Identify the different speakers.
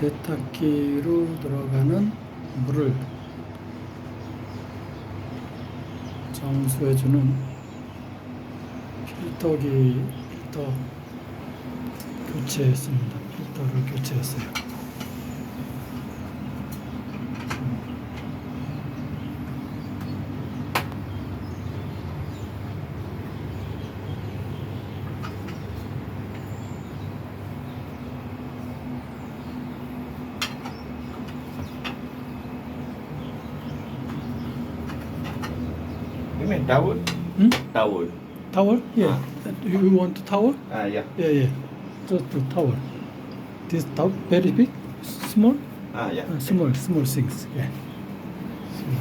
Speaker 1: 세탁기로 들어가는 물을 정수해주는 필터 교체했습니다. 필터를 교체했어요.
Speaker 2: You mean towel? Towel.
Speaker 1: Towel? Yeah. You want towel?
Speaker 2: Yeah.
Speaker 1: Yeah. Just the towel. This towel very big, small?
Speaker 2: Yeah.
Speaker 1: Small things. Yeah. Small.